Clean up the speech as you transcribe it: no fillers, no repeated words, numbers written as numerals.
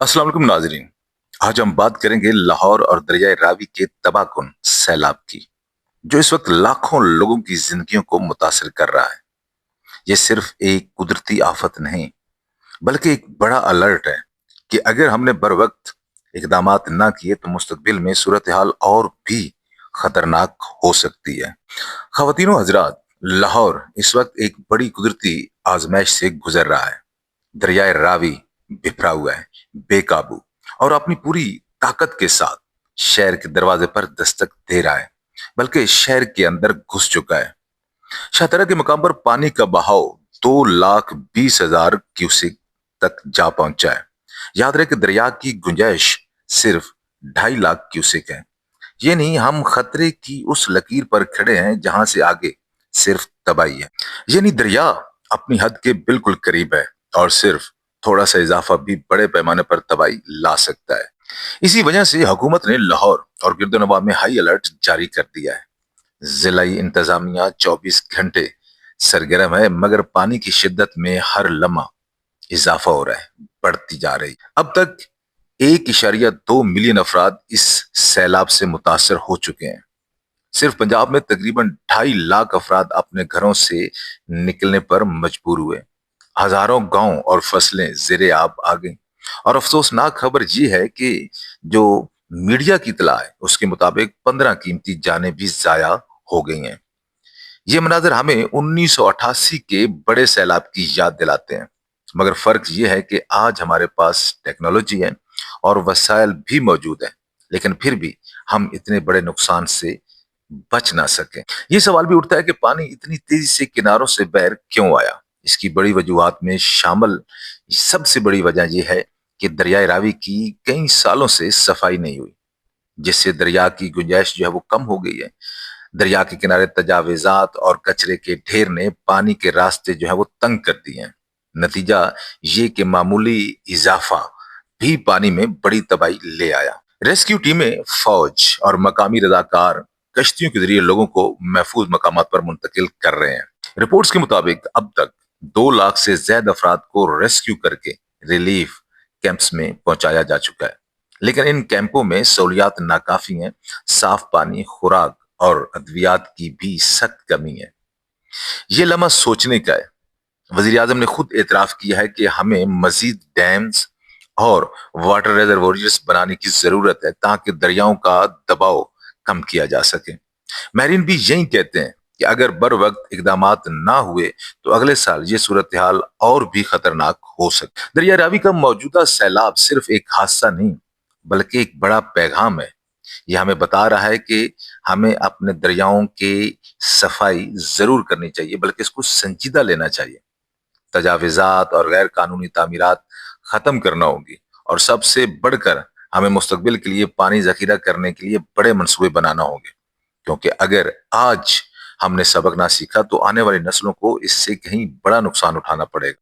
अस्सलाम वालेकुम नाजरीन। आज हम बात करेंगे लाहौर और दरियाए रावी के तबाहकुन सैलाब की, जो इस वक्त लाखों लोगों की जिंदगियों को मुतासर कर रहा है। ये सिर्फ एक कुदरती आफत नहीं, बल्कि एक बड़ा अलर्ट है कि अगर हमने बर वक्त इकदामात ना किए तो मुस्तकबिल में सूरत हाल और भी खतरनाक हो सकती है। खवातीनो हजरात, लाहौर इस वक्त एक बड़ी कुदरती आजमाइश से गुजर रहा है। दरियाए रावी बिखरा हुआ है, बेकाबू और अपनी पूरी ताकत के साथ शहर के दरवाजे पर दस्तक दे रहा है, बल्कि शहर के अंदर घुस चुका है। शाहतरा के मुकाम पर पानी का बहाव 2,20,000 क्यूसेक तक जा पहुंचा है। याद रहे कि दरिया की गुंजाइश सिर्फ 2.5 लाख क्यूसेक है। ये नहीं, हम खतरे की उस लकीर पर खड़े हैं जहां से आगे सिर्फ तबाही है। ये नहीं, दरिया अपनी हद के बिल्कुल करीब है और सिर्फ थोड़ा सा इजाफा भी बड़े पैमाने पर तबाही ला सकता है। इसी वजह से हुकूमत ने लाहौर और गिरदोनवा में हाई अलर्ट जारी कर दिया है। जिलाई इंतजामिया 24 घंटे सरगर्म है, मगर पानी की शिद्दत में हर लम्हा इजाफा हो रहा है, बढ़ती जा रही। अब तक 1.2 मिलियन अफराद इस सैलाब से मुतासर हो चुके हैं। सिर्फ पंजाब में तकरीबन 2.5 लाख अफराद अपने घरों से निकलने पर मजबूर हुए। हजारों गांव और फसलें जेरे आब आ गई। और अफसोसनाक खबर यह है कि जो मीडिया की इतला है उसके मुताबिक 15 कीमती जानें भी जाया हो गई हैं। ये मनाजर हमें 1988 के बड़े सैलाब की याद दिलाते हैं, मगर फर्क यह है कि आज हमारे पास टेक्नोलॉजी है और वसाइल भी मौजूद है, लेकिन फिर भी हम इतने बड़े नुकसान से बच ना सके। ये सवाल भी उठता है कि पानी इतनी तेजी से किनारों से बहर क्यों आया। इसकी बड़ी वजूहात में शामिल सबसे बड़ी वजह यह है कि दरियाए रावी की कई सालों से सफाई नहीं हुई, जिससे दरिया की गुंजाइश जो है वो कम हो गई है। दरिया के किनारे तजावीजात और कचरे के ढेर ने पानी के रास्ते जो है वो तंग कर दिए हैं। नतीजा ये कि मामूली इजाफा भी पानी में बड़ी तबाही ले आया। रेस्क्यू टीमें, फौज और मकामी रजाकार कश्तियों के जरिए लोगों को महफूज मकामात पर मुंतकिल कर रहे हैं। रिपोर्ट्स के मुताबिक अब तक 2 लाख से ज्यादा अफराद को रेस्क्यू करके रिलीफ कैंप्स में पहुंचाया जा चुका है, लेकिन इन कैंपों में सहूलियात नाकाफी हैं। साफ पानी, खुराक और अद्वियात की भी सख्त कमी है। ये लम्हा सोचने का है। वजीर आजम ने खुद एतराफ किया है कि हमें मजीद डैम्स और वाटर रिजर्वोयर्स बनाने की जरूरत है ताकि दरियाओं का दबाव कम किया जा सके। माहिरीन भी यही कहते हैं कि अगर बर वक्त इकदामात ना हुए तो अगले साल ये सूरत हाल और भी खतरनाक हो सकती। दरिया रावी का मौजूदा सैलाब सिर्फ एक हादसा नहीं, बल्कि एक बड़ा पैगाम है। यह हमें बता रहा है कि हमें अपने दरियाओं की सफाई जरूर करनी चाहिए, बल्कि इसको संजीदा लेना चाहिए। तजावीज़ात और गैर कानूनी तामीरात खत्म करना होगी, और सबसे बढ़कर हमें मुस्तकबिल के लिए पानी जखीरा करने के लिए बड़े मंसूबे बनाना होंगे, क्योंकि अगर आज हमने सबक ना सीखा तो आने वाली नस्लों को इससे कहीं बड़ा नुकसान उठाना पड़ेगा।